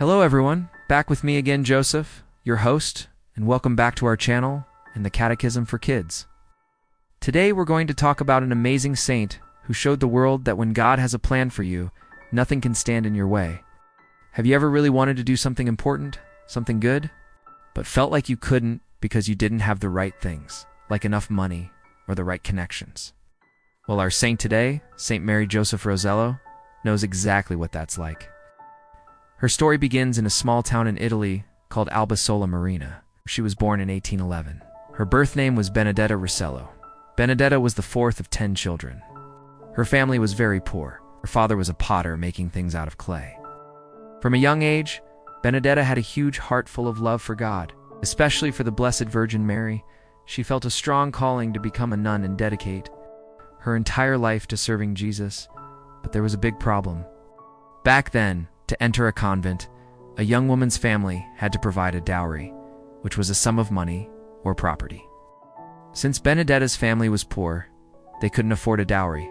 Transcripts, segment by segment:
Hello everyone, back with me again, Joseph, your host, and welcome back to our channel and the Catechism for Kids. Today we're going to talk about an amazing saint who showed the world that when God has a plan for you, nothing can stand in your way. Have you ever really wanted to do something important, something good, but felt like you couldn't because you didn't have the right things, like enough money or the right connections? Well, our saint today, Saint Mary Joseph Rosello, knows exactly what that's like. Her story begins in a small town in Italy called Albasola Marina. She was born in 1811. Her birth name was Benedetta Rosello. Benedetta was the fourth of 10 children. Her family was very poor. Her father was a potter making things out of clay. From a young age, Benedetta had a huge heart full of love for God, especially for the Blessed Virgin Mary. She felt a strong calling to become a nun and dedicate her entire life to serving Jesus. But there was a big problem. Back then, to enter a convent, a young woman's family had to provide a dowry, which was a sum of money or property. Since Benedetta's family was poor, they couldn't afford a dowry.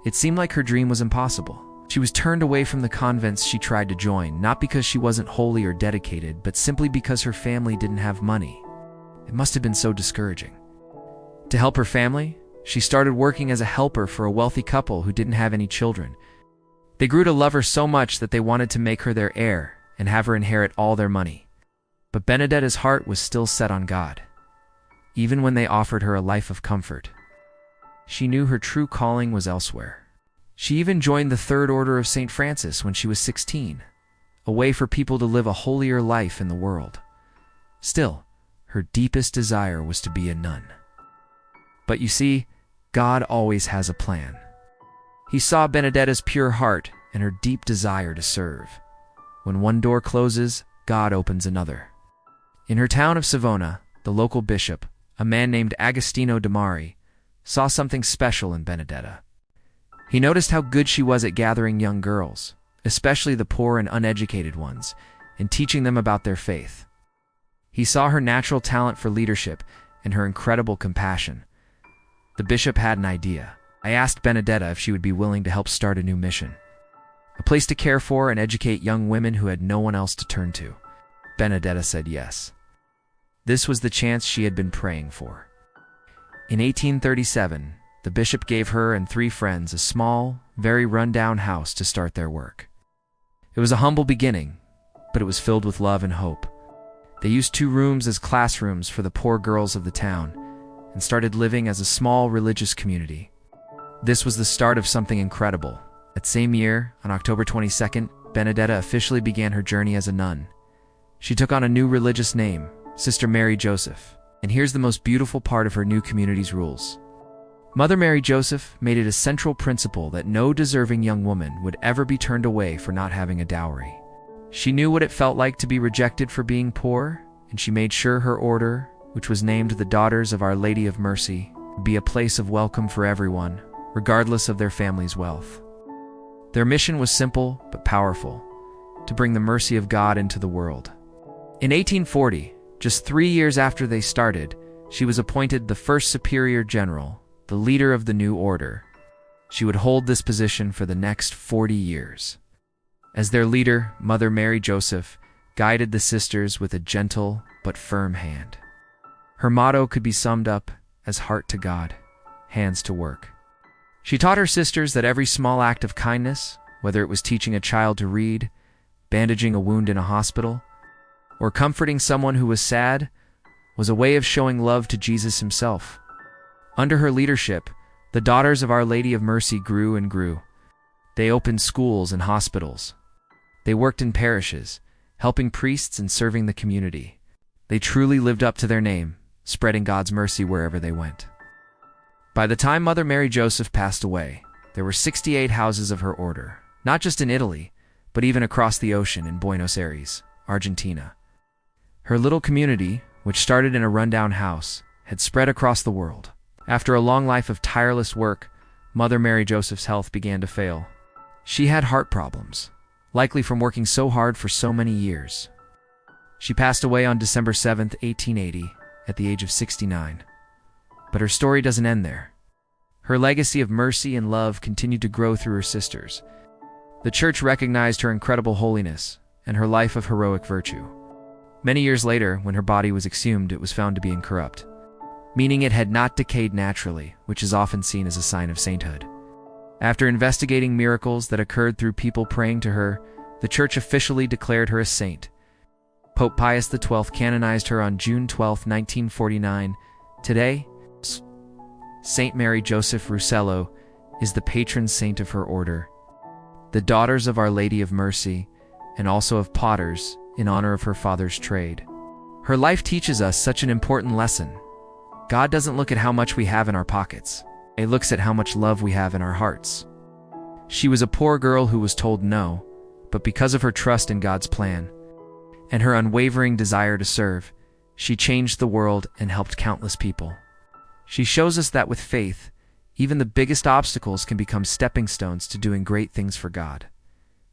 It seemed like her dream was impossible. She was turned away from the convents she tried to join, not because she wasn't holy or dedicated, but simply because her family didn't have money. It must have been so discouraging. To help her family, she started working as a helper for a wealthy couple who didn't have any children. They grew to love her so much that they wanted to make her their heir and have her inherit all their money. But Benedetta's heart was still set on God, even when they offered her a life of comfort. She knew her true calling was elsewhere. She even joined the Third Order of St. Francis when she was 16, a way for people to live a holier life in the world. Still, her deepest desire was to be a nun. But you see, God always has a plan. He saw Benedetta's pure heart and her deep desire to serve. When one door closes, God opens another. In her town of Savona, the local bishop, a man named Agostino de Mari, saw something special in Benedetta. He noticed how good she was at gathering young girls, especially the poor and uneducated ones, and teaching them about their faith. He saw her natural talent for leadership and her incredible compassion. The bishop had an idea. I asked Benedetta if she would be willing to help start a new mission, a place to care for and educate young women who had no one else to turn to. Benedetta said yes. This was the chance she had been praying for. In 1837, the bishop gave her and 3 friends a small, very run-down house to start their work. It was a humble beginning, but it was filled with love and hope. They used 2 rooms as classrooms for the poor girls of the town and started living as a small religious community. This was the start of something incredible. That same year, on October 22nd, Benedetta officially began her journey as a nun. She took on a new religious name, Sister Mary Joseph. And here's the most beautiful part of her new community's rules. Mother Mary Joseph made it a central principle that no deserving young woman would ever be turned away for not having a dowry. She knew what it felt like to be rejected for being poor, and she made sure her order, which was named the Daughters of Our Lady of Mercy, would be a place of welcome for everyone, regardless of their family's wealth. Their mission was simple but powerful, to bring the mercy of God into the world. In 1840, just 3 years after they started, she was appointed the first superior general, the leader of the new order. She would hold this position for the next 40 years. As their leader, Mother Mary Joseph guided the sisters with a gentle but firm hand. Her motto could be summed up as heart to God, hands to work. She taught her sisters that every small act of kindness, whether it was teaching a child to read, bandaging a wound in a hospital, or comforting someone who was sad, was a way of showing love to Jesus himself. Under her leadership, the Daughters of Our Lady of Mercy grew and grew. They opened schools and hospitals. They worked in parishes, helping priests and serving the community. They truly lived up to their name, spreading God's mercy wherever they went. By the time Mother Mary Joseph passed away, there were 68 houses of her order, not just in Italy, but even across the ocean in Buenos Aires, Argentina. Her little community, which started in a rundown house, had spread across the world. After a long life of tireless work, Mother Mary Joseph's health began to fail. She had heart problems, likely from working so hard for so many years. She passed away on December 7, 1880, at the age of 69. But her story doesn't end there. Her legacy of mercy and love continued to grow through her sisters. The Church recognized her incredible holiness and her life of heroic virtue. Many years later, when her body was exhumed, it was found to be incorrupt, meaning it had not decayed naturally, which is often seen as a sign of sainthood. After investigating miracles that occurred through people praying to her, the Church officially declared her a saint. Pope Pius XII canonized her on June 12, 1949. Today, Saint Mary Joseph Rosello is the patron saint of her order, the Daughters of Our Lady of Mercy, and also of Potters, in honor of her father's trade. Her life teaches us such an important lesson. God doesn't look at how much we have in our pockets. He looks at how much love we have in our hearts. She was a poor girl who was told no, but because of her trust in God's plan and her unwavering desire to serve, she changed the world and helped countless people. She shows us that with faith, even the biggest obstacles can become stepping stones to doing great things for God.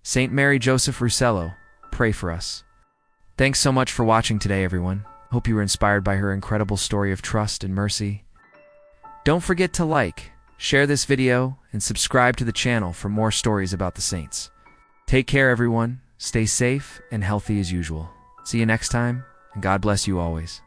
Saint Mary Joseph Rosello, pray for us. Thanks so much for watching today, everyone. Hope you were inspired by her incredible story of trust and mercy. Don't forget to like, share this video, and subscribe to the channel for more stories about the saints. Take care, everyone. Stay safe and healthy as usual. See you next time, and God bless you always.